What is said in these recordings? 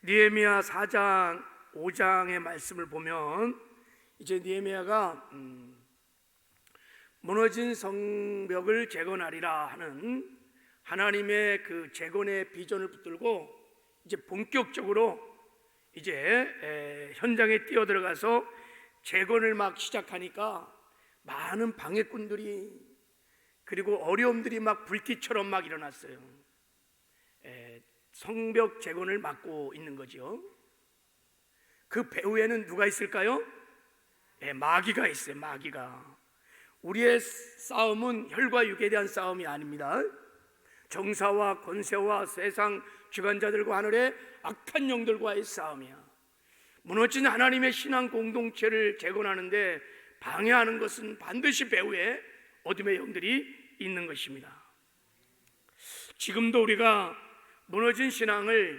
느헤미야 4장 5장의 말씀을 보면 이제 느헤미야가 무너진 성벽을 재건하리라 하는 하나님의 그 재건의 비전을 붙들고 이제 본격적으로 이제 현장에 뛰어들어가서 재건을 막 시작하니까 많은 방해꾼들이 그리고 어려움들이 막 불길처럼 막 일어났어요. 성벽 재건을 막고 있는 거죠. 그 배후에는 누가 있을까요? 마귀가 있어요. 마귀가. 우리의 싸움은 혈과 육에 대한 싸움이 아닙니다. 정사와 권세와 세상 주관자들과 하늘의 악한 영들과의 싸움이야. 무너진 하나님의 신앙 공동체를 재건하는데 방해하는 것은 반드시 배후에 어둠의 영들이 있는 것입니다. 지금도 우리가 무너진 신앙의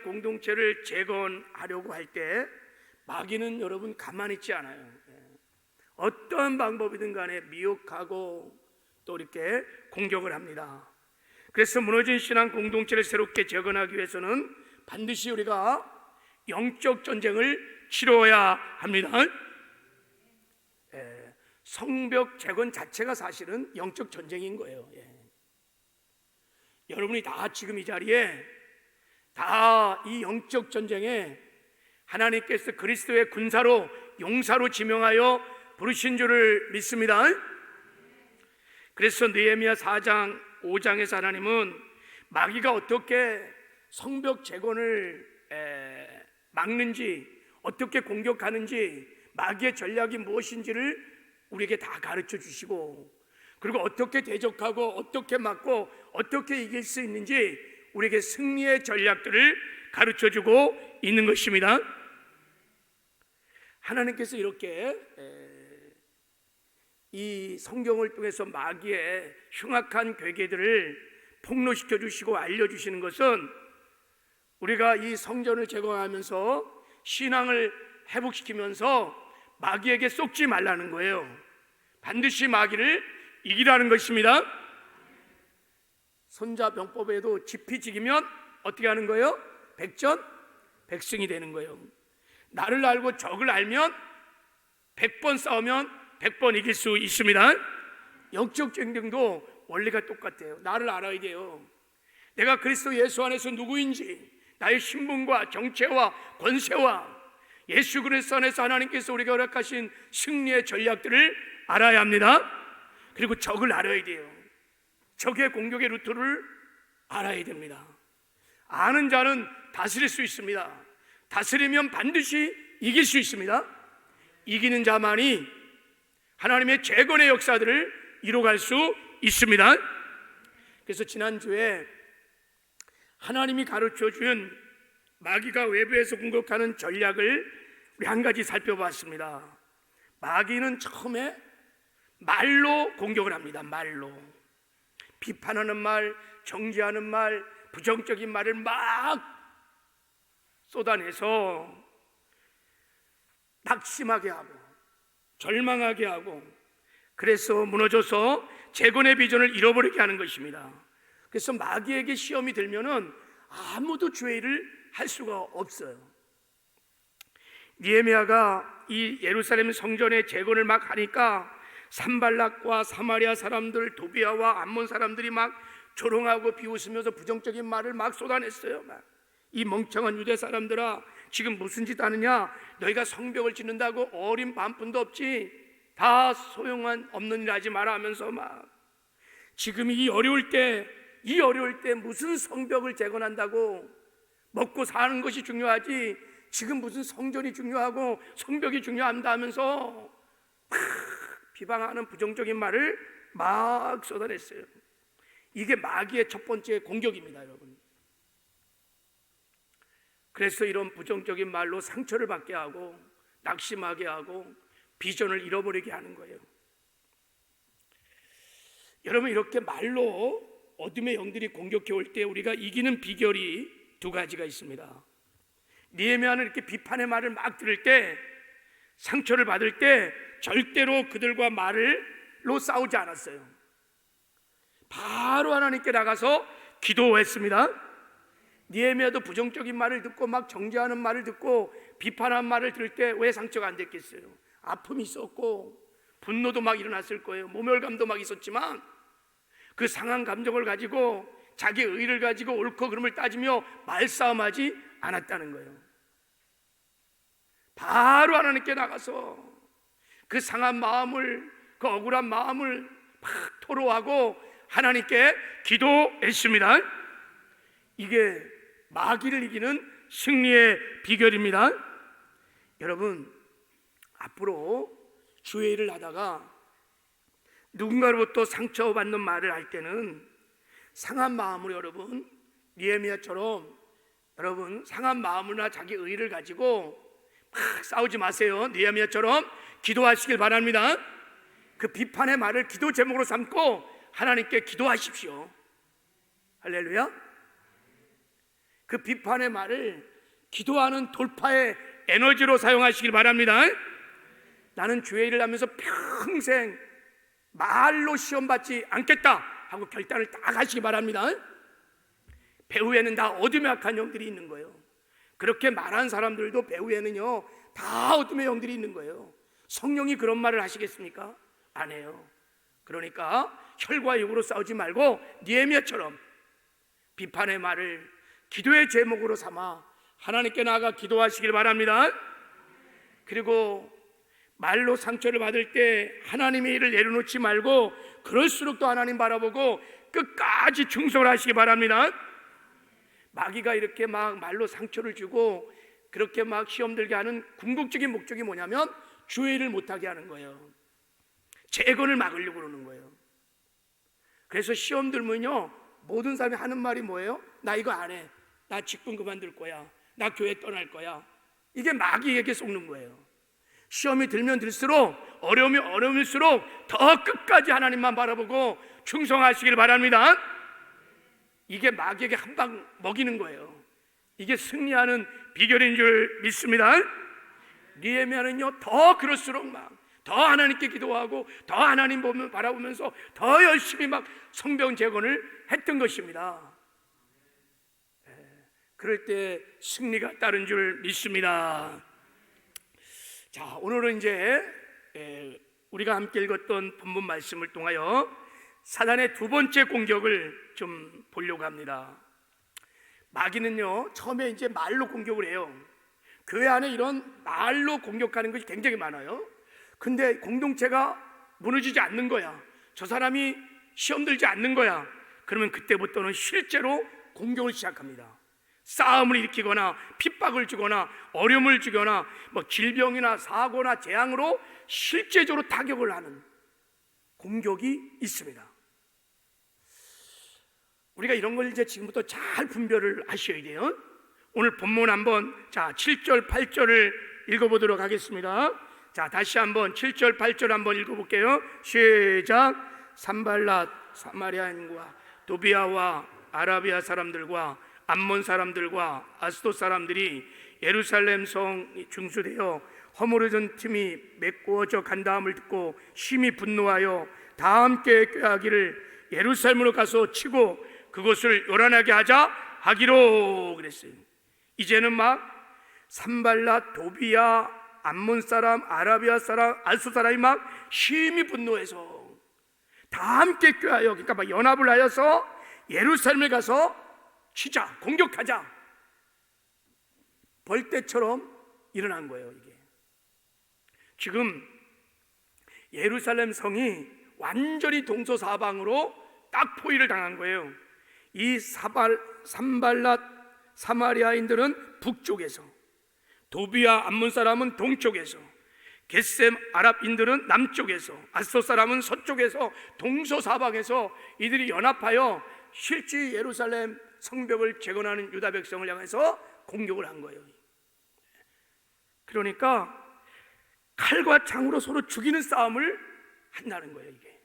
공동체를 재건하려고 할 때 마귀는 여러분 가만히 있지 않아요. 어떠한 방법이든 간에 미혹하고 또 이렇게 공격을 합니다. 그래서 무너진 신앙 공동체를 새롭게 재건하기 위해서는 반드시 우리가 영적 전쟁을 치러야 합니다. 성벽 재건 자체가 사실은 영적 전쟁인 거예요. 여러분이 다 지금 이 자리에 다 이 영적 전쟁에 하나님께서 그리스도의 군사로 용사로 지명하여 부르신 줄을 믿습니다. 그래서 느헤미야 4장 5장에서 하나님은 마귀가 어떻게 성벽 재건을 막는지, 어떻게 공격하는지, 마귀의 전략이 무엇인지를 우리에게 다 가르쳐 주시고, 그리고 어떻게 대적하고 어떻게 막고 어떻게 이길 수 있는지 우리에게 승리의 전략들을 가르쳐 주고 있는 것입니다. 하나님께서 이렇게 이 성경을 통해서 마귀의 흉악한 괴계들을 폭로시켜 주시고 알려주시는 것은 우리가 이 성전을 제거하면서 신앙을 회복시키면서 마귀에게 속지 말라는 거예요. 반드시 마귀를 이기라는 것입니다. 손자병법에도 지피지기면 어떻게 하는 거예요? 백전백승이 되는 거예요. 나를 알고 적을 알면 100번 싸우면 100번 이길 수 있습니다. 영적 전쟁도 원리가 똑같아요. 나를 알아야 돼요. 내가 그리스도 예수 안에서 누구인지, 나의 신분과 정체와 권세와 예수 그리스도 안에서 하나님께서 우리가 허락하신 승리의 전략들을 알아야 합니다. 그리고 적을 알아야 돼요. 적의 공격의 루트를 알아야 됩니다. 아는 자는 다스릴 수 있습니다. 다스리면 반드시 이길 수 있습니다. 이기는 자만이 하나님의 재건의 역사들을 이뤄갈 수 있습니다. 그래서 지난주에 하나님이 가르쳐준 마귀가 외부에서 공격하는 전략을 우리 한 가지 살펴봤습니다. 마귀는 처음에 말로 공격을 합니다. 말로 비판하는 말, 정죄하는 말, 부정적인 말을 막 쏟아내서 낙심하게 하고 절망하게 하고, 그래서 무너져서 재건의 비전을 잃어버리게 하는 것입니다. 그래서 마귀에게 시험이 들면은 아무도 죄를 할 수가 없어요. 느헤미야가 이 예루살렘 성전의 재건을 막 하니까 산발락과 사마리아 사람들, 도비아와 암몬 사람들이 막 조롱하고 비웃으면서 부정적인 말을 막 쏟아냈어요. 이 멍청한 유대 사람들아, 지금 무슨 짓 하느냐? 너희가 성벽을 짓는다고 어린 반푼도 없지, 다 소용 없는 일 하지 마라 하면서 막 지금 이 어려울 때 무슨 성벽을 재건한다고, 먹고 사는 것이 중요하지 지금 무슨 성전이 중요하고 성벽이 중요합니다 하면서 막 비방하는 부정적인 말을 막 쏟아냈어요. 이게 마귀의 첫 번째 공격입니다, 여러분. 그래서 이런 부정적인 말로 상처를 받게 하고 낙심하게 하고 비전을 잃어버리게 하는 거예요. 여러분, 이렇게 말로 어둠의 영들이 공격해 올 때 우리가 이기는 비결이 두 가지가 있습니다. 느헤미야는 이렇게 비판의 말을 막 들을 때, 상처를 받을 때 절대로 그들과 말로 싸우지 않았어요. 바로 하나님께 나가서 기도했습니다. 느헤미야도 부정적인 말을 듣고 막 정죄하는 말을 듣고 비판하는 말을 들을 때 왜 상처가 안 됐겠어요? 아픔이 있었고 분노도 막 일어났을 거예요. 모멸감도 막 있었지만 그 상한 감정을 가지고 자기 의를 가지고 옳고 그름을 따지며 말싸움하지 않았다는 거예요. 바로 하나님께 나가서 그 상한 마음을, 그 억울한 마음을 막 토로하고 하나님께 기도했습니다. 이게 마귀를 이기는 승리의 비결입니다. 여러분, 앞으로 주의 일을 하다가 누군가로부터 상처받는 말을 할 때는 상한 마음으로 여러분, 느헤미야처럼 여러분 상한 마음이나 자기 의를 가지고 막 싸우지 마세요. 느헤미야처럼 기도하시길 바랍니다. 그 비판의 말을 기도 제목으로 삼고 하나님께 기도하십시오. 할렐루야. 그 비판의 말을 기도하는 돌파의 에너지로 사용하시길 바랍니다. 나는 주의 일을 하면서 평생 말로 시험 받지 않겠다 하고 결단을 딱 하시기 바랍니다. 배후에는 다 어둠의 악한 영들이 있는 거예요. 그렇게 말한 사람들도 배후에는요 다 어둠의 영들이 있는 거예요. 성령이 그런 말을 하시겠습니까? 안 해요. 그러니까 혈과 육으로 싸우지 말고 느헤미야처럼 비판의 말을 기도의 제목으로 삼아 하나님께 나아가 기도하시길 바랍니다. 그리고 말로 상처를 받을 때 하나님의 일을 내려놓지 말고 그럴수록 또 하나님 바라보고 끝까지 충성을 하시기 바랍니다. 마귀가 이렇게 막 말로 상처를 주고 그렇게 막 시험 들게 하는 궁극적인 목적이 뭐냐면 주의 일을 못하게 하는 거예요. 재건을 막으려고 그러는 거예요. 그래서 시험 들면요 모든 사람이 하는 말이 뭐예요? 나 이거 안 해. 나 직분 그만둘 거야. 나 교회 떠날 거야. 이게 마귀에게 속는 거예요. 시험이 들면 들수록 어려움이 어려울수록 더 끝까지 하나님만 바라보고 충성하시길 바랍니다. 이게 마귀에게 한 방 먹이는 거예요. 이게 승리하는 비결인 줄 믿습니다. 느헤미야는요 더 그럴수록 막 더 하나님께 기도하고 더 하나님 보면 바라보면서 더 열심히 막 성벽 재건을 했던 것입니다. 그럴 때 승리가 따른 줄 믿습니다. 자, 오늘은 이제 우리가 함께 읽었던 본문 말씀을 통하여 사단의 두 번째 공격을 좀 보려고 합니다. 마귀는요 처음에 이제 말로 공격을 해요. 교회 안에 이런 말로 공격하는 것이 굉장히 많아요. 근데 공동체가 무너지지 않는 거야. 저 사람이 시험 들지 않는 거야. 그러면 그때부터는 실제로 공격을 시작합니다. 싸움을 일으키거나 핍박을 주거나 어려움을 주거나 뭐 질병이나 사고나 재앙으로 실제적으로 타격을 하는 공격이 있습니다. 우리가 이런 걸 이제 지금부터 잘 분별을 하셔야 돼요. 오늘 본문 한번 7절 8절을 읽어보도록 하겠습니다. 자, 다시 한번 7절 8절 한번 읽어볼게요. 시작. 산발랏 사마리아인과 도비아와 아라비아 사람들과 암몬 사람들과 아스돗 사람들이 예루살렘 성 중수되어 허물어진 틈이 메꾸어져 간다함을 듣고 심히 분노하여 다 함께 꾀하기를 예루살렘으로 가서 치고 그곳을 요란하게 하자 하기로 그랬어요. 이제는 막 산발랏 도비아 암몬 사람 아라비아 사람 아스돗 사람이 막 심히 분노해서 다 함께 꾀하여 그러니까 막 연합을 하여서 예루살렘에 가서 치자, 공격하자. 벌떼처럼 일어난 거예요. 이게 지금 예루살렘 성이 완전히 동서사방으로 딱 포위를 당한 거예요. 이 산발랏 사마리아인들은 북쪽에서, 도비아 암몬 사람은 동쪽에서, 겟셈 아랍인들은 남쪽에서, 아스돗 사람은 서쪽에서, 동서사방에서 이들이 연합하여 실제 예루살렘 성벽을 재건하는 유다 백성을 향해서 공격을 한 거예요. 그러니까 칼과 창으로 서로 죽이는 싸움을 한다는 거예요. 이게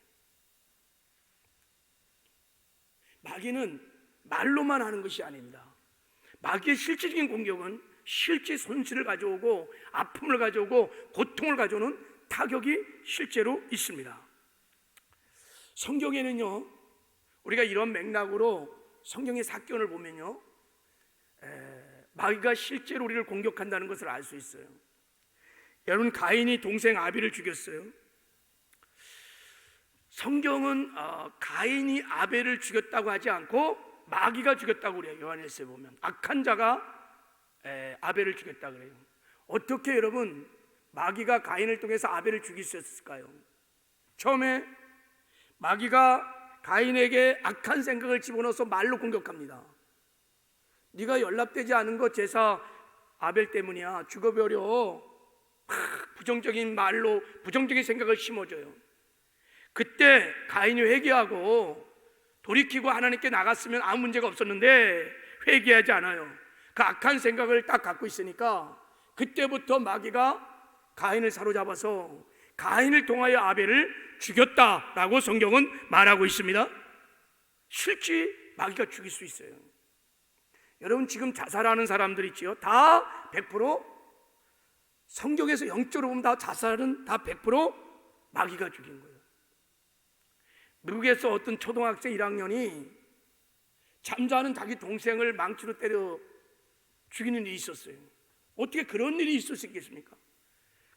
마귀는 말로만 하는 것이 아닙니다. 마귀의 실질적인 공격은 실제 손실을 가져오고 아픔을 가져오고 고통을 가져오는 타격이 실제로 있습니다. 성경에는요 우리가 이런 맥락으로 성경의 사건을 보면요 마귀가 실제로 우리를 공격한다는 것을 알 수 있어요. 여러분, 가인이 동생 아벨을 죽였어요. 성경은 가인이 아벨을 죽였다고 하지 않고 마귀가 죽였다고 그래요. 요한일서에 보면 악한 자가 아벨을 죽였다 그래요. 어떻게 여러분 마귀가 가인을 통해서 아벨을 죽일 수 있었을까요? 처음에 마귀가 가인에게 악한 생각을 집어넣어서 말로 공격합니다. 네가 연락되지 않은 거 제사 아벨 때문이야, 죽어버려. 부정적인 말로 부정적인 생각을 심어줘요. 그때 가인이 회개하고 돌이키고 하나님께 나갔으면 아무 문제가 없었는데 회개하지 않아요. 그 악한 생각을 딱 갖고 있으니까 그때부터 마귀가 가인을 사로잡아서 가인을 통하여 아벨을 죽였다라고 성경은 말하고 있습니다. 실제 마귀가 죽일 수 있어요. 여러분, 지금 자살하는 사람들 있지요? 다 100% 성경에서 영적으로 보면 다 자살은 다 100% 마귀가 죽인 거예요. 미국에서 어떤 초등학생 1학년이 잠자는 자기 동생을 망치로 때려 죽이는 일이 있었어요. 어떻게 그런 일이 있을 수 있겠습니까?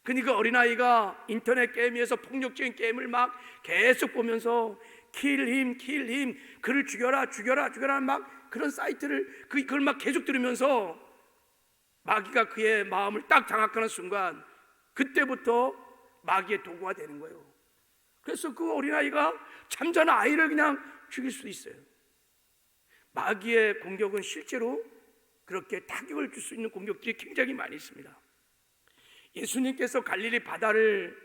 그러니까 어린아이가 인터넷 게임에서 폭력적인 게임을 막 계속 보면서 kill him, 그를 죽여라 막 그런 사이트를 그걸 막 계속 들으면서 마귀가 그의 마음을 딱 장악하는 순간 그때부터 마귀의 도구가 되는 거예요. 그래서 그 어린아이가 잠자는 아이를 그냥 죽일 수도 있어요. 마귀의 공격은 실제로 그렇게 타격을 줄 수 있는 공격들이 굉장히 많이 있습니다. 예수님께서 갈릴리 바다를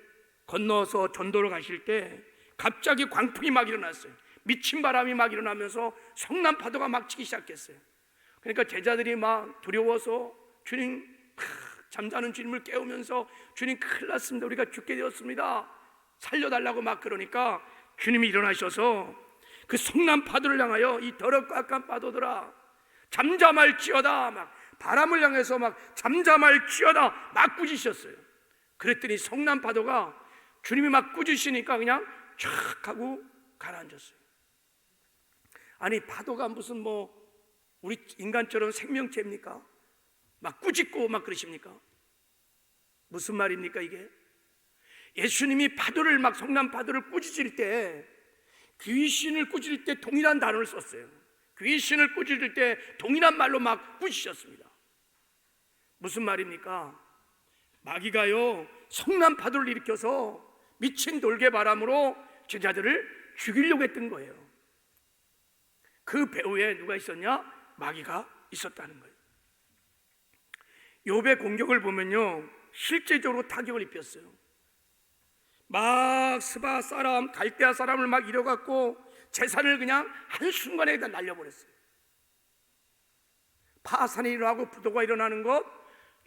건너서 전도를 가실 때 갑자기 광풍이 막 일어났어요. 미친 바람이 막 일어나면서 성난 파도가 막 치기 시작했어요. 그러니까 제자들이 막 두려워서 주님, 잠자는 주님을 깨우면서 주님 큰일 났습니다, 우리가 죽게 되었습니다, 살려달라고 막 그러니까 주님이 일어나셔서 그 성난 파도를 향하여 이 더럽고 악한 파도들아 잠잠할지어다, 막 바람을 향해서 막 잠잠할지어다 막 꾸짖으셨어요. 그랬더니 성난 파도가 주님이 막 꾸짖으시니까 그냥 촥 하고 가라앉았어요. 아니, 파도가 무슨 뭐 우리 인간처럼 생명체입니까? 막 꾸짖고 막 그러십니까? 무슨 말입니까 이게? 예수님이 파도를 막 성난 파도를 꾸짖을 때 귀신을 꾸짖을 때 동일한 단어를 썼어요. 귀신을 꾸짖을 때 동일한 말로 막 꾸짖으셨습니다. 무슨 말입니까? 마귀가요 성난 파도를 일으켜서 미친 돌개 바람으로 제자들을 죽이려고 했던 거예요. 그 배후에 누가 있었냐? 마귀가 있었다는 거예요. 욥의 공격을 보면요 실제적으로 타격을 입혔어요. 막 스바 사람, 갈대아 사람을 막 잃어갖고 재산을 그냥 한순간에 다 날려버렸어요. 파산이 일어나고 부도가 일어나는 것,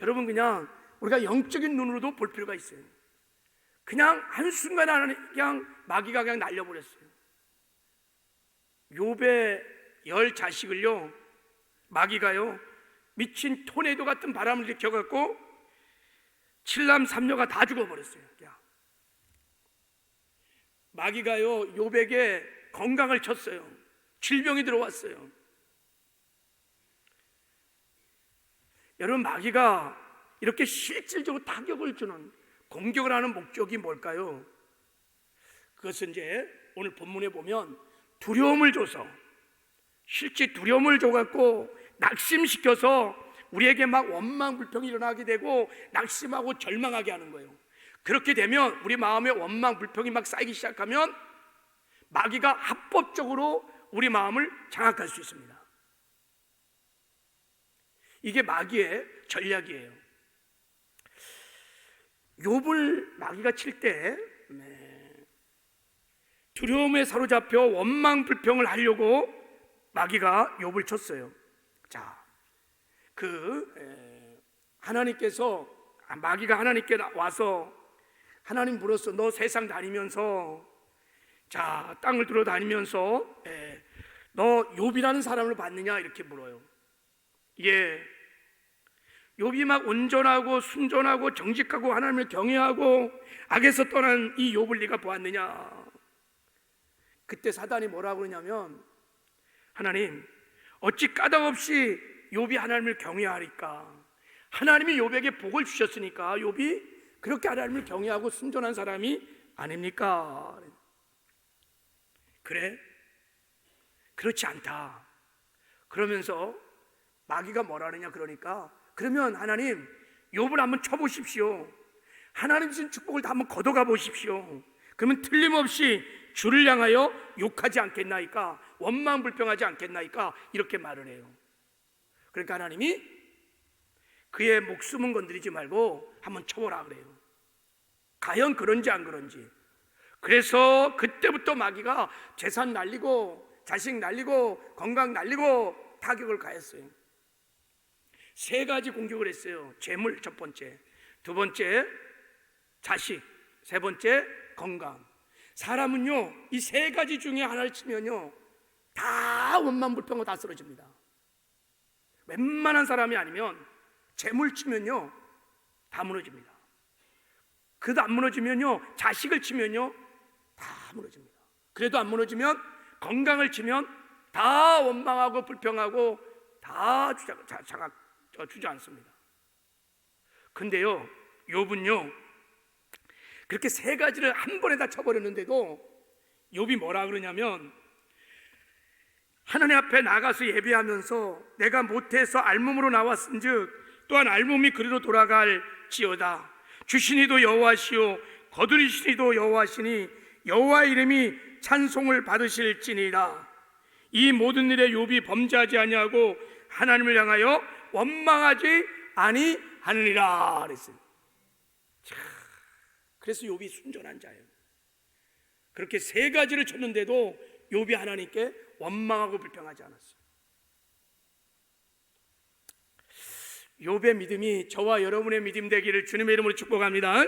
여러분 그냥 우리가 영적인 눈으로도 볼 필요가 있어요. 그냥 한순간에 그냥 마귀가 그냥 날려버렸어요. 욥의 10 자식을요 마귀가요 미친 토네이도 같은 바람을 일으켜갖고 7남 3녀가 다 죽어버렸어요. 마귀가요 욥에게 건강을 쳤어요. 질병이 들어왔어요. 여러분, 마귀가 이렇게 실질적으로 타격을 주는 공격을 하는 목적이 뭘까요? 그것은 이제 오늘 본문에 보면 두려움을 줘서, 실제 두려움을 줘갖고 낙심시켜서 우리에게 막 원망 불평이 일어나게 되고 낙심하고 절망하게 하는 거예요. 그렇게 되면 우리 마음에 원망 불평이 막 쌓이기 시작하면 마귀가 합법적으로 우리 마음을 장악할 수 있습니다. 이게 마귀의 전략이에요. 욥을 마귀가 칠 때 두려움에 사로잡혀 원망 불평을 하려고 마귀가 욥을 쳤어요. 자, 하나님께서 마귀가 하나님께 와서 하나님 물었어. 너 세상 다니면서 자 땅을 돌아다니면서 너 욥이라는 사람을 봤느냐 이렇게 물어요. 예, 욥이 막 온전하고 순전하고 정직하고 하나님을 경외하고 악에서 떠난 이 욥을 네가 보았느냐. 그때 사단이 뭐라고 그러냐면, 하나님 어찌 까닭없이 욥이 하나님을 경외하니까, 하나님이 욥에게 복을 주셨으니까 욥이 그렇게 하나님을 경외하고 순전한 사람이 아닙니까? 그래? 그렇지 않다. 그러면서 마귀가 뭐라 하느냐, 그러니까 그러면 하나님 욥을 한번 쳐보십시오. 하나님 주신 축복을 다 한번 걷어가 보십시오. 그러면 틀림없이 주를 향하여 욕하지 않겠나이까, 원망불평하지 않겠나이까, 이렇게 말을 해요. 그러니까 하나님이 그의 목숨은 건드리지 말고 한번 쳐보라 그래요. 과연 그런지 안 그런지. 그래서 그때부터 마귀가 재산 날리고 자식 날리고 건강 날리고 타격을 가했어요. 세 가지 공격을 했어요. 재물 첫 번째, 두 번째 자식, 세 번째 건강. 사람은요, 이 세 가지 중에 하나를 치면요 다 원망불평하고 다 쓰러집니다. 웬만한 사람이 아니면 재물 치면요 다 무너집니다. 그래도 안 무너지면요, 자식을 치면요 다 무너집니다. 그래도 안 무너지면 건강을 치면 다 원망하고 불평하고 다 주저앉습니다. 근데요, 욥은요 그렇게 세 가지를 한 번에 다 쳐버렸는데도 욥이 뭐라 그러냐면, 하나님 앞에 나가서 예배하면서 내가 못해서 알몸으로 나왔은즉 또한 알몸이 그리로 돌아갈지어다. 주시니도 여호와시오 거두리시니도 여호와시니 여호와의 이름이 찬송을 받으실지니라. 이 모든 일에 욥이 범죄하지 아니하고 하나님을 향하여 원망하지 아니하느니라 그랬어요. 그래서 욥이 순전한 자예요. 그렇게 세 가지를 쳤는데도 욥이 하나님께 원망하고 불평하지 않았어요. 욥의 믿음이 저와 여러분의 믿음 되기를 주님의 이름으로 축복합니다.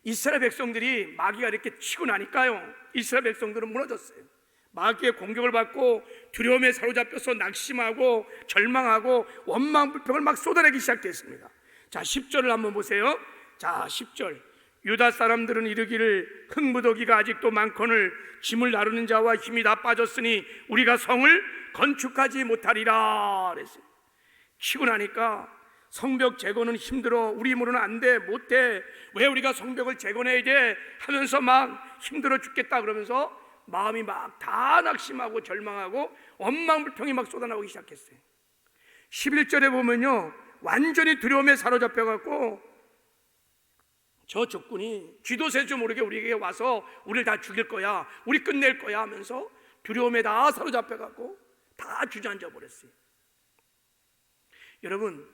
이스라엘 백성들이 마귀가 이렇게 치고 나니까요, 이스라엘 백성들은 무너졌어요. 마귀의 공격을 받고 두려움에 사로잡혀서 낙심하고 절망하고 원망 불평을 막 쏟아내기 시작했습니다. 자, 10절을 한번 보세요. 자, 10절. 유다 사람들은 이르기를 흙무더기가 아직도 많거늘 짐을 나르는 자와 힘이 다 빠졌으니 우리가 성을 건축하지 못하리라 그랬어요. 치고 나니까 성벽 재건은 힘들어, 우리 힘으로는 안 돼, 못해, 왜 우리가 성벽을 재건해야 돼 하면서 막 힘들어 죽겠다 그러면서 마음이 막 다 낙심하고 절망하고 원망불평이 막 쏟아나오기 시작했어요. 11절에 보면요, 완전히 두려움에 사로잡혀 갖고 저 적군이 쥐도 새도 모르게 우리에게 와서 우리를 다 죽일 거야, 우리 끝낼 거야 하면서 두려움에 다 사로잡혀 갖고 다 주저앉아 버렸어요. 여러분,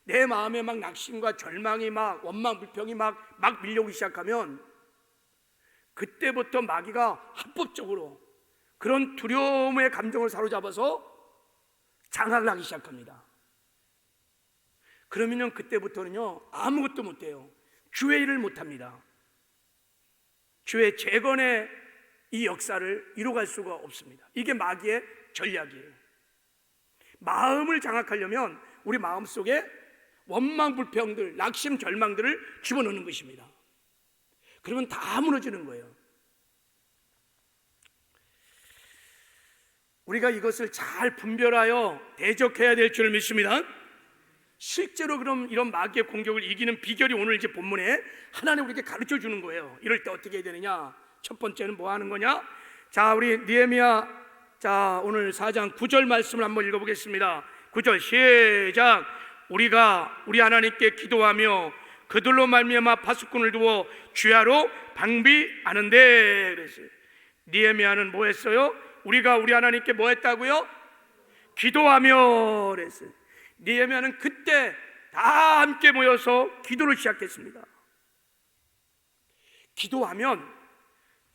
내 마음에 막 낙심과 절망이 막 원망 불평이 막 밀려오기 시작하면 그때부터 마귀가 합법적으로 그런 두려움의 감정을 사로잡아서 장악을 하기 시작합니다. 그러면요, 그때부터는요 아무것도 못해요. 주의 일을 못합니다. 주의 재건의 이 역사를 이뤄갈 수가 없습니다. 이게 마귀의 전략이에요. 마음을 장악하려면 우리 마음속에 원망 불평들, 낙심 절망들을 집어넣는 것입니다. 그러면 다 무너지는 거예요. 우리가 이것을 잘 분별하여 대적해야 될 줄 믿습니다. 실제로 그럼 이런 마귀의 공격을 이기는 비결이 오늘 이제 본문에 하나님 우리에게 가르쳐 주는 거예요. 이럴 때 어떻게 해야 되느냐? 첫 번째는 뭐 하는 거냐? 자, 우리 느헤미야, 자, 오늘 4장 9절 말씀을 한번 읽어보겠습니다. 9절 시작. 우리가 우리 하나님께 기도하며 그들로 말미암아 파수꾼을 두어 주야로 방비하는데 그랬어요. 느헤미야는 뭐 했어요? 우리가 우리 하나님께 뭐 했다고요? 기도하며 그랬어요. 느헤미야는 그때 다 함께 모여서 기도를 시작했습니다. 기도하면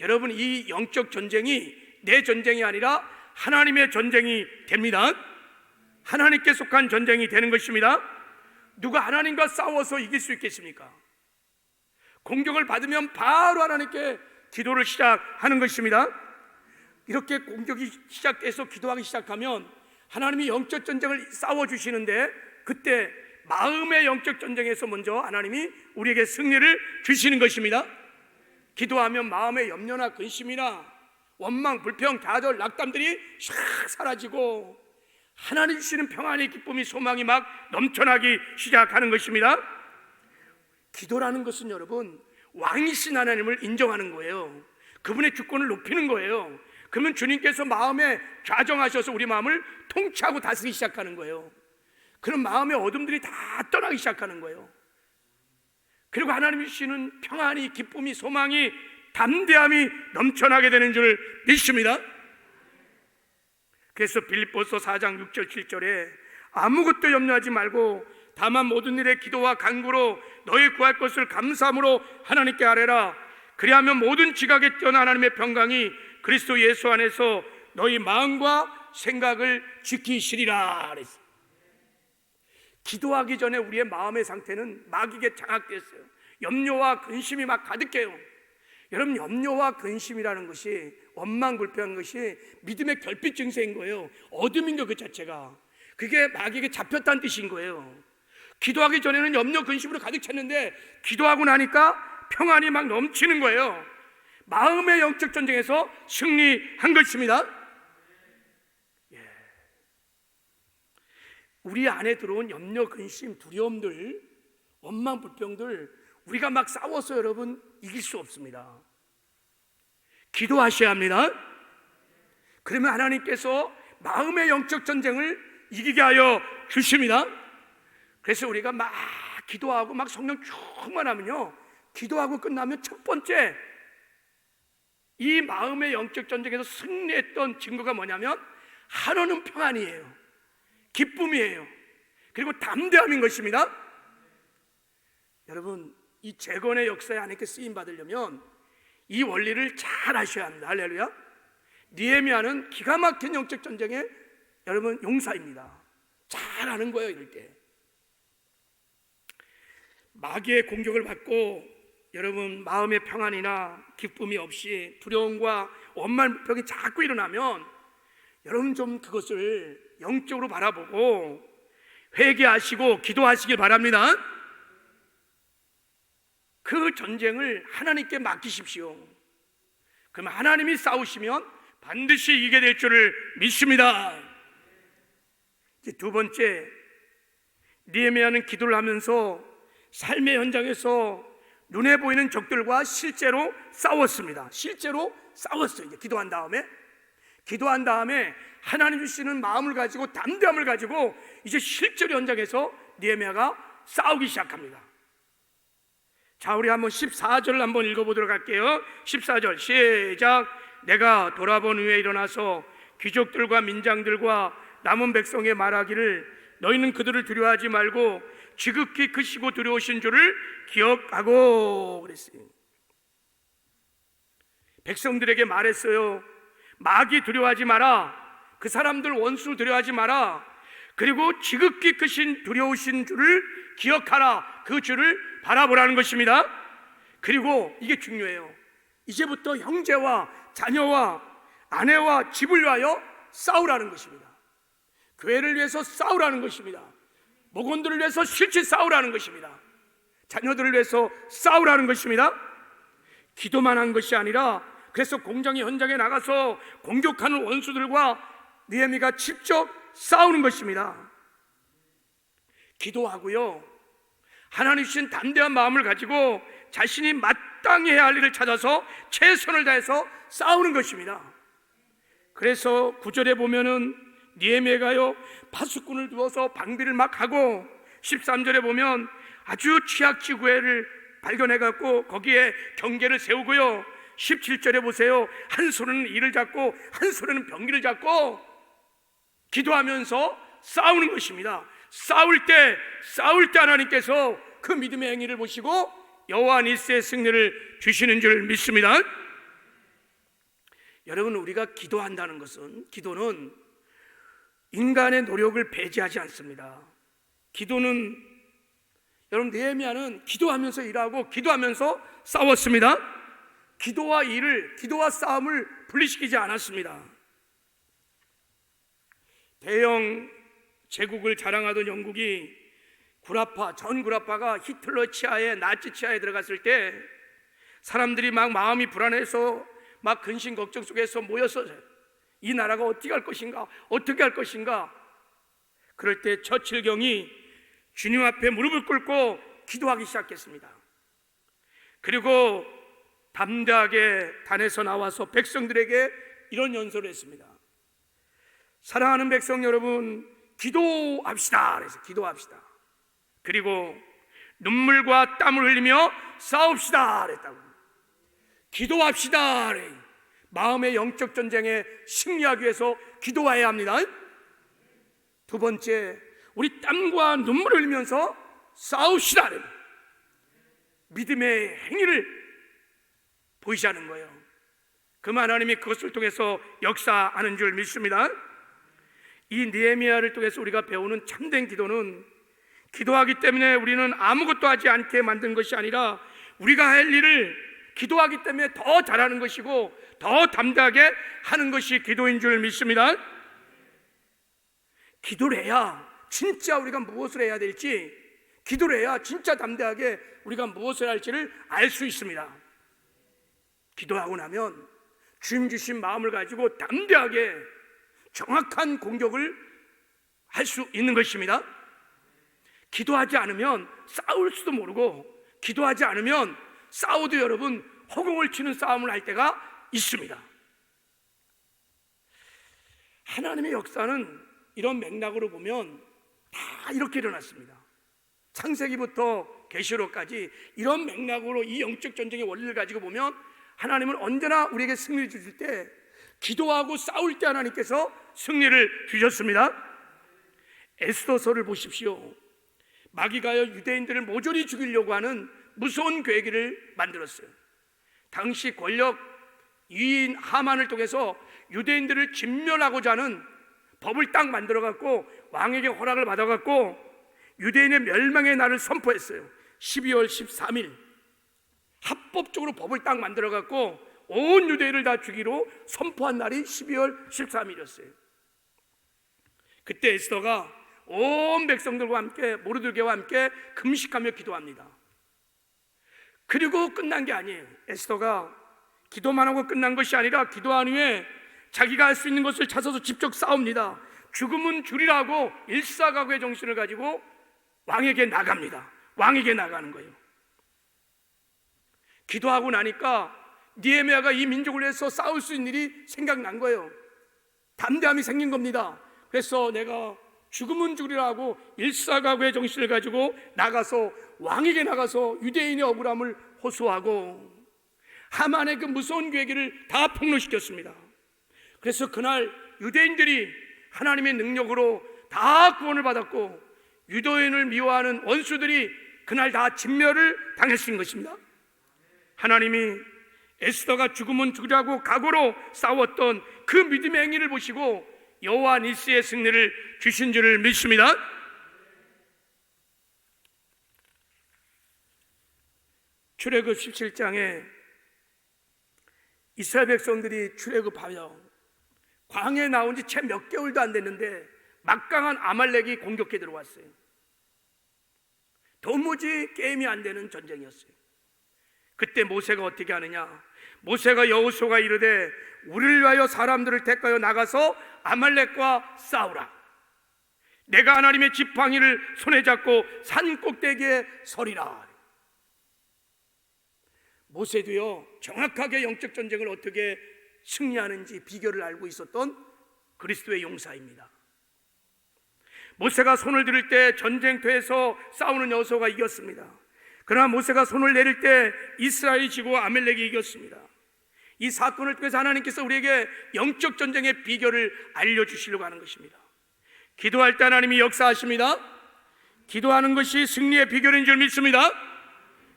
여러분, 이 영적 전쟁이 내 전쟁이 아니라 하나님의 전쟁이 됩니다. 하나님께 속한 전쟁이 되는 것입니다. 누가 하나님과 싸워서 이길 수 있겠습니까? 공격을 받으면 바로 하나님께 기도를 시작하는 것입니다. 이렇게 공격이 시작돼서 기도하기 시작하면 하나님이 영적 전쟁을 싸워주시는데, 그때 마음의 영적 전쟁에서 먼저 하나님이 우리에게 승리를 주시는 것입니다. 기도하면 마음의 염려나 근심이나 원망, 불평, 좌절, 낙담들이 샥 사라지고 하나님 주시는 평안의 기쁨이 소망이 막 넘쳐나기 시작하는 것입니다. 기도라는 것은 여러분 왕이신 하나님을 인정하는 거예요. 그분의 주권을 높이는 거예요. 그러면 주님께서 마음에 좌정하셔서 우리 마음을 통치하고 다스리기 시작하는 거예요. 그런 마음의 어둠들이 다 떠나기 시작하는 거예요. 그리고 하나님이 주시는 평안이, 기쁨이, 소망이, 담대함이 넘쳐나게 되는 줄 믿습니다. 그래서 빌립보서 4장 6절 7절에 아무것도 염려하지 말고 다만 모든 일에 기도와 간구로 너희 구할 것을 감사함으로 하나님께 아뢰라. 그리하면 모든 지각에 뛰어난 하나님의 평강이 그리스도 예수 안에서 너희 마음과 생각을 지키시리라. 기도하기 전에 우리의 마음의 상태는 마귀에게 장악됐어요. 염려와 근심이 막 가득해요. 여러분, 염려와 근심이라는 것이, 원망불평한 것이 믿음의 결핍 증세인 거예요. 어둠인 거 그 자체가. 그게 마귀에게 잡혔다는 뜻인 거예요. 기도하기 전에는 염려 근심으로 가득 찼는데 기도하고 나니까 평안이 막 넘치는 거예요. 마음의 영적 전쟁에서 승리한 것입니다. 우리 안에 들어온 염려, 근심, 두려움들, 원망, 불평들 우리가 막 싸워서 여러분 이길 수 없습니다. 기도하셔야 합니다. 그러면 하나님께서 마음의 영적 전쟁을 이기게 하여 주십니다. 그래서 우리가 막 기도하고 막 성령 충만하면요, 기도하고 끝나면 첫 번째 이 마음의 영적 전쟁에서 승리했던 증거가 뭐냐면 한없는 평안이에요. 기쁨이에요. 그리고 담대함인 것입니다. 여러분, 이 재건의 역사에 하나님께 쓰임 받으려면 이 원리를 잘 아셔야 합니다. 할렐루야. 느헤미야는 기가 막힌 영적 전쟁의 여러분 용사입니다. 잘 아는 거예요. 이럴 때 마귀의 공격을 받고 여러분 마음의 평안이나 기쁨이 없이 두려움과 원망 불평이 자꾸 일어나면 여러분 좀 그것을 영적으로 바라보고 회개하시고 기도하시길 바랍니다. 그 전쟁을 하나님께 맡기십시오. 그러면 하나님이 싸우시면 반드시 이기게 될 줄을 믿습니다. 이제 두 번째, 느헤미야는 기도를 하면서 삶의 현장에서 눈에 보이는 적들과 실제로 싸웠습니다. 실제로 싸웠어요. 이제 기도한 다음에 하나님 주시는 마음을 가지고 담대함을 가지고 이제 실제로 현장에서 느헤미야가 싸우기 시작합니다. 자, 우리 한번 14절 한번 읽어보도록 할게요. 14절 시작. 내가 돌아본 후에 일어나서 귀족들과 민장들과 남은 백성에 말하기를 너희는 그들을 두려워하지 말고 지극히 크시고 두려우신 줄을 기억하고 그랬어요. 백성들에게 말했어요. 마귀 두려워하지 마라. 그 사람들 원수 두려워하지 마라. 그리고 지극히 크신 두려우신 줄을 기억하라. 그 줄을 바라보라는 것입니다. 그리고 이게 중요해요. 이제부터 형제와 자녀와 아내와 집을 위하여 싸우라는 것입니다. 교회를 위해서 싸우라는 것입니다. 목원들을 위해서 실제 싸우라는 것입니다. 자녀들을 위해서 싸우라는 것입니다. 기도만 한 것이 아니라 그래서 공장의 현장에 나가서 공격하는 원수들과 느헤미야가 직접 싸우는 것입니다. 기도하고요, 하나님 주신 담대한 마음을 가지고 자신이 마땅히 해야 할 일을 찾아서 최선을 다해서 싸우는 것입니다. 그래서 9절에 보면은 느헤미야가요 파수꾼을 두어서 방비를 막 하고 13절에 보면 아주 취약지구회를 발견해갖고 거기에 경계를 세우고요 17절에 보세요. 한 손은 이를 잡고 한 손은 병기를 잡고 기도하면서 싸우는 것입니다. 싸울 때 하나님께서 그 믿음의 행위를 보시고 여호와 니스의 승리를 주시는 줄 믿습니다. 여러분, 우리가 기도한다는 것은, 기도는 인간의 노력을 배제하지 않습니다. 기도는, 여러분, 느헤미야는 기도하면서 일하고 기도하면서 싸웠습니다. 기도와 싸움을 분리시키지 않았습니다. 대영 제국을 자랑하던 영국이 전 구라파가 히틀러 치하에, 나치 치하에 들어갔을 때 사람들이 막 마음이 불안해서 막 근심 걱정 속에서 모여서 이 나라가 어떻게 할 것인가 그럴 때 처칠경이 주님 앞에 무릎을 꿇고 기도하기 시작했습니다. 그리고 담대하게 단에서 나와서 백성들에게 이런 연설을 했습니다. 사랑하는 백성 여러분, 기도합시다. 그래서 기도합시다. 그리고 눈물과 땀을 흘리며 싸웁시다 그랬다고. 기도합시다. 마음의 영적 전쟁에 승리하기 위해서 기도해야 합니다. 두 번째, 우리 땀과 눈물을 흘리면서 싸웁시다. 믿음의 행위를 보이자는 거예요. 그 하나님이 그것을 통해서 역사하는 줄 믿습니다. 이 느헤미야를 통해서 우리가 배우는 참된 기도는, 기도하기 때문에 우리는 아무것도 하지 않게 만든 것이 아니라 우리가 할 일을 기도하기 때문에 더 잘하는 것이고 더 담대하게 하는 것이 기도인 줄 믿습니다. 기도를 해야 진짜 우리가 무엇을 해야 될지, 기도를 해야 진짜 담대하게 우리가 무엇을 할지를 알 수 있습니다. 기도하고 나면 주님 주신 마음을 가지고 담대하게 정확한 공격을 할 수 있는 것입니다. 기도하지 않으면 싸울 수도 모르고, 기도하지 않으면 싸워도 여러분 허공을 치는 싸움을 할 때가 있습니다. 하나님의 역사는 이런 맥락으로 보면 다 이렇게 일어났습니다. 창세기부터 계시록까지 이런 맥락으로 이 영적 전쟁의 원리를 가지고 보면 하나님은 언제나 우리에게 승리를 주실 때, 기도하고 싸울 때 하나님께서 승리를 주셨습니다. 에스더서를 보십시오. 마귀가 유대인들을 모조리 죽이려고 하는 무서운 계획을 만들었어요. 당시 권력 위인 하만을 통해서 유대인들을 진멸하고자 하는 법을 딱 만들어 갖고 왕에게 허락을 받아 갖고 유대인의 멸망의 날을 선포했어요. 12월 13일 합법적으로 법을 딱 만들어 갖고 온 유대인을 다 죽이로 선포한 날이 12월 13일이었어요. 그때 에스더가 온 백성들과 함께, 모르드게와 함께 금식하며 기도합니다. 그리고 끝난 게 아니에요. 에스더가 기도만 하고 끝난 것이 아니라 기도한 후에 자기가 할 수 있는 것을 찾아서 직접 싸웁니다. 죽음은 줄이라고 일사각오의 정신을 가지고 왕에게 나갑니다. 왕에게 나가는 거예요. 기도하고 나니까 느헤미야가 이 민족을 위해서 싸울 수 있는 일이 생각난 거예요. 담대함이 생긴 겁니다. 그래서 내가 죽음은 죽이라고 일사각오의 정신을 가지고 나가서 왕에게 나가서 유대인의 억울함을 호소하고 하만의 그 무서운 계획을 다 폭로시켰습니다. 그래서 그날 유대인들이 하나님의 능력으로 다 구원을 받았고 유대인을 미워하는 원수들이 그날 다 진멸을 당했을 것입니다. 하나님이 에스더가 죽으면 죽으라고 각오로 싸웠던 그 믿음의 행위를 보시고 여호와 니스의 승리를 주신 줄을 믿습니다. 출애굽 17장에 이스라엘 백성들이 출애굽하여 광야에 나온 지 채 몇 개월도 안 됐는데 막강한 아말렉이 공격해 들어왔어요. 도무지 게임이 안 되는 전쟁이었어요. 그때 모세가 어떻게 하느냐? 모세가 여호수아가 이르되 우리를 위하여 사람들을 택하여 나가서 아말렉과 싸우라. 내가 하나님의 지팡이를 손에 잡고 산 꼭대기에 서리라. 모세도요 정확하게 영적 전쟁을 어떻게 승리하는지 비결을 알고 있었던 그리스도의 용사입니다. 모세가 손을 들을 때 전쟁터에서 싸우는 여호수아가 이겼습니다. 그러나 모세가 손을 내릴 때 이스라엘이 지고 아말렉이 이겼습니다. 이 사건을 통해서 하나님께서 우리에게 영적 전쟁의 비결을 알려주시려고 하는 것입니다. 기도할 때 하나님이 역사하십니다. 기도하는 것이 승리의 비결인 줄 믿습니다.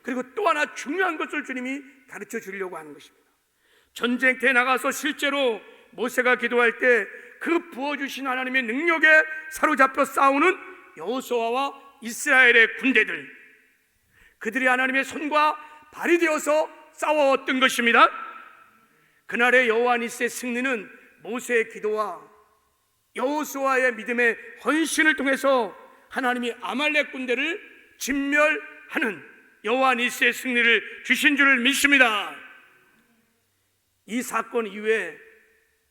그리고 또 하나 중요한 것을 주님이 가르쳐 주려고 하는 것입니다. 전쟁터에 나가서 실제로 모세가 기도할 때 그 부어주신 하나님의 능력에 사로잡혀 싸우는 여호수아와 이스라엘의 군대들, 그들이 하나님의 손과 발이 되어서 싸워왔던 것입니다. 그날의 여호와 니스의 승리는 모세의 기도와 여호수아의 믿음의 헌신을 통해서 하나님이 아말렉 군대를 진멸하는 여호와 니스의 승리를 주신 줄을 믿습니다. 이 사건 이후에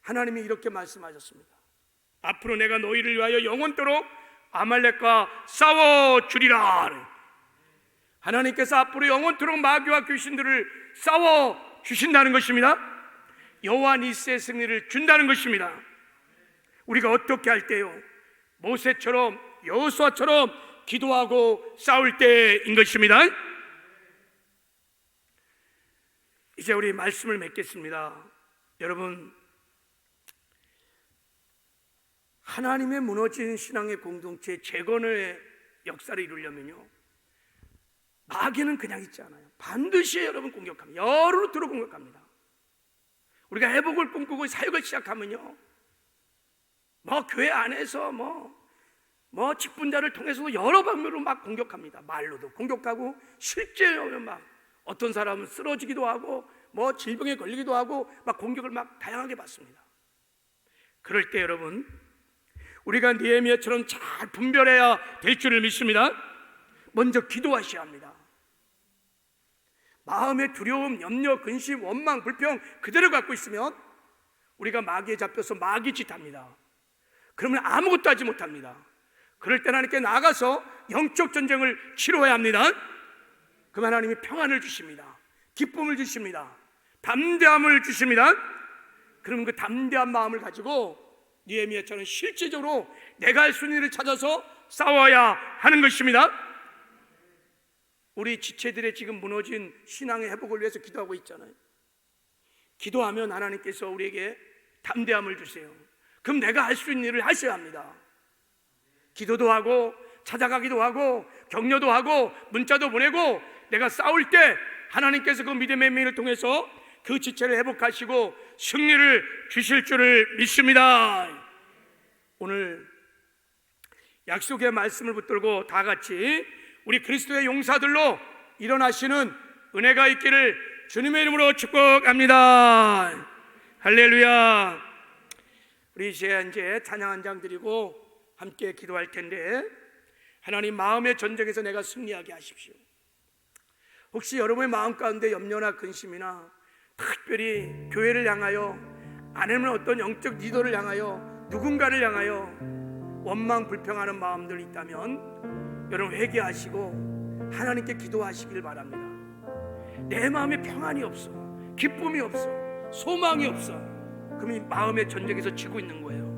하나님이 이렇게 말씀하셨습니다. 앞으로 내가 너희를 위하여 영원토록 아말렉과 싸워주리라. 하나님께서 앞으로 영원토록 마귀와 귀신들을 싸워주신다는 것입니다. 여호와 니스의 승리를 준다는 것입니다. 우리가 어떻게 할 때요? 모세처럼 여호수아처럼 기도하고 싸울 때인 것입니다. 이제 우리 말씀을 맺겠습니다. 여러분, 하나님의 무너진 신앙의 공동체 재건의 역사를 이루려면요, 마귀는 그냥 있지 않아요. 반드시 여러분 공격합니다. 여러 루트로 공격합니다. 우리가 회복을 꿈꾸고 사역을 시작하면요, 교회 안에서 직분자를 통해서도 여러 방면으로 막 공격합니다. 말로도 공격하고, 실제로 막 어떤 사람은 쓰러지기도 하고, 질병에 걸리기도 하고, 막 공격을 막 다양하게 받습니다. 그럴 때 여러분, 우리가 느헤미야처럼 잘 분별해야 될 줄을 믿습니다. 먼저 기도하셔야 합니다. 마음의 두려움, 염려, 근심, 원망, 불평 그대로 갖고 있으면 우리가 마귀에 잡혀서 마귀 짓합니다. 그러면 아무것도 하지 못합니다. 그럴 때 하나님께 나가서 영적 전쟁을 치러야 합니다. 그럼 하나님이 평안을 주십니다. 기쁨을 주십니다. 담대함을 주십니다. 그러면 그 담대한 마음을 가지고 느헤미야처럼 실제적으로 내가 할 수 있는 일을 찾아서 싸워야 하는 것입니다. 우리 지체들의 지금 무너진 신앙의 회복을 위해서 기도하고 있잖아요. 기도하면 하나님께서 우리에게 담대함을 주세요. 그럼 내가 할 수 있는 일을 하셔야 합니다. 기도도 하고, 찾아가기도 하고, 격려도 하고, 문자도 보내고, 내가 싸울 때 하나님께서 그 믿음의 민을 통해서 그 지체를 회복하시고 승리를 주실 줄을 믿습니다. 오늘 약속의 말씀을 붙들고 다 같이 우리 그리스도의 용사들로 일어나시는 은혜가 있기를 주님의 이름으로 축복합니다. 할렐루야. 우리 이제 찬양 한 장 드리고 함께 기도할 텐데, 하나님 마음의 전쟁에서 내가 승리하게 하십시오. 혹시 여러분의 마음 가운데 염려나 근심이나 특별히 교회를 향하여, 아니면 어떤 영적 리더를 향하여, 누군가를 향하여 원망 불평하는 마음들이 있다면 여러분 회개하시고 하나님께 기도하시길 바랍니다. 내 마음에 평안이 없어, 기쁨이 없어, 소망이 없어. 그럼 이 마음의 전쟁에서 지고 있는 거예요.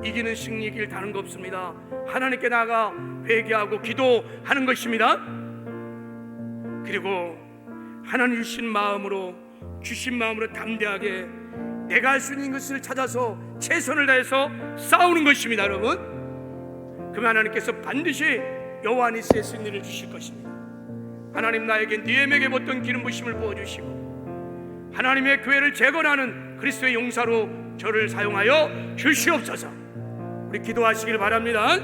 이기는 승리의 길 다른 거 없습니다. 하나님께 나아가 회개하고 기도하는 것입니다. 그리고 하나님 주신 마음으로 담대하게 내가 할 수 있는 것을 찾아서 최선을 다해서 싸우는 것입니다. 여러분, 그러면 하나님께서 반드시 여호와 니스의 승리를 주실 것입니다. 하나님, 나에게 느헤미야에게 붓던 기름 부심을 부어주시고 하나님의 교회를 재건하는 그리스도의 용사로 저를 사용하여 주시옵소서. 우리 기도하시길 바랍니다.